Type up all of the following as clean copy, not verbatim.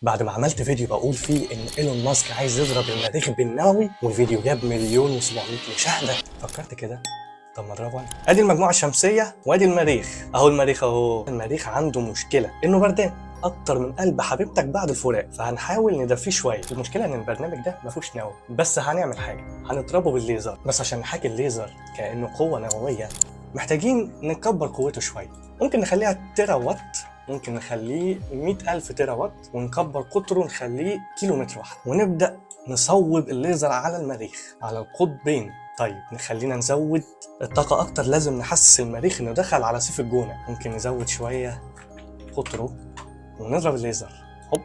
بعد ما عملت فيديو بقول فيه ان ايلون ماسك عايز يضرب المريخ بالنووي والفيديو جاب 1,700,000 مشاهده، فكرت كده طب ما اضربه انا. ادي المجموعه الشمسيه وادي المريخ اهو. المريخ اهو. المريخ عنده مشكله انه بردان اكتر من قلب حبيبتك بعد الفراق، فهنحاول ندفيه شويه. المشكله ان البرنامج ده ما فيهوش نووي، بس هنعمل حاجه، هنضربه بالليزر. بس عشان نحاكي الليزر كانه قوه نوويه محتاجين نكبر قوته شويه. ممكن نخليها تيرا وات، ممكن نخليه 100,000 تيرا وات، ونكبر قطره نخليه كيلومتر واحد، ونبدأ نصوب الليزر على المريخ على القطبين. طيب نخلينا نزود الطاقة أكتر، لازم نحسس المريخ إنه دخل على سيف الجونة. ممكن نزود شوية قطره ونضرب الليزر. هوب.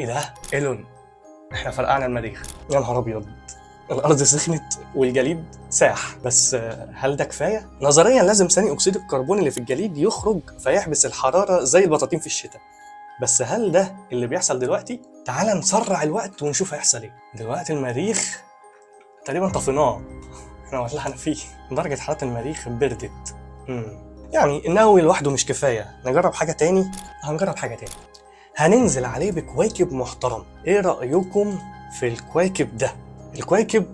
إيه ده؟ إيلون، إحنا فرقعنا المريخ. يا نهار أبيض، الأرض سخنت والجليد ساح. بس هل ده كفاية؟ نظريا لازم ثاني أكسيد الكربون اللي في الجليد يخرج فيحبس الحرارة زي البطاطين في الشتاء. بس هل ده اللي بيحصل دلوقتي؟ تعال نسرع الوقت ونشوف هيحصل ايه. دلوقتي المريخ تقريبا طفيناه، احنا ولعنا فيه. درجة حرارة المريخ بردت. يعني النووي لوحده مش كفاية، نجرب حاجة تاني. هنجرب حاجة تاني، هننزل عليه بكويكب محترم. ايه رأيكم في الكويكب ده؟ الكويكب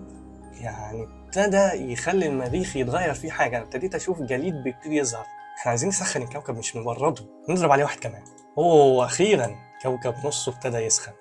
يعني ابتدى يخلي المريخ يتغير فيه حاجة. انا ابتديت اشوف جليد بيبتدي يظهر. احنا عايزين نسخن الكوكب مش نبرده. نضرب عليه واحد كمان. اوه اخيرا كوكب نصه ابتدى يسخن.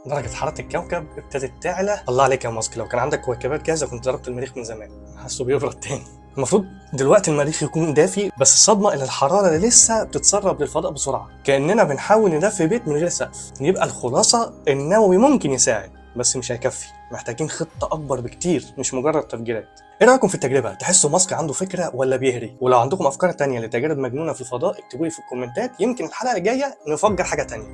درجة حرارة الكوكب ابتدت تعلى. الله عليك يا ماسك، لو كان عندك كويكبات جاهزة كنت ضربت المريخ من زمان. حاسه بيبرد تاني. المفروض دلوقتي المريخ يكون دافي، بس الصدمة ان الحرارة لسه بتتسرب للفضاء بسرعة، كأننا بنحاول ندفي بيت من غير سقف. يبقى الخلاصة النووي ممكن يساعد بس مش هيكفي، محتاجين خطة أكبر بكتير مش مجرد تفجيرات. ايه رأيكم في التجربة؟ تحسوا ماسك عنده فكرة ولا بيهري؟ ولو عندكم أفكار تانية لتجارب مجنونة في الفضاء اكتبوا لي في الكومنتات، يمكن الحلقة الجاية نفجر حاجة تانية.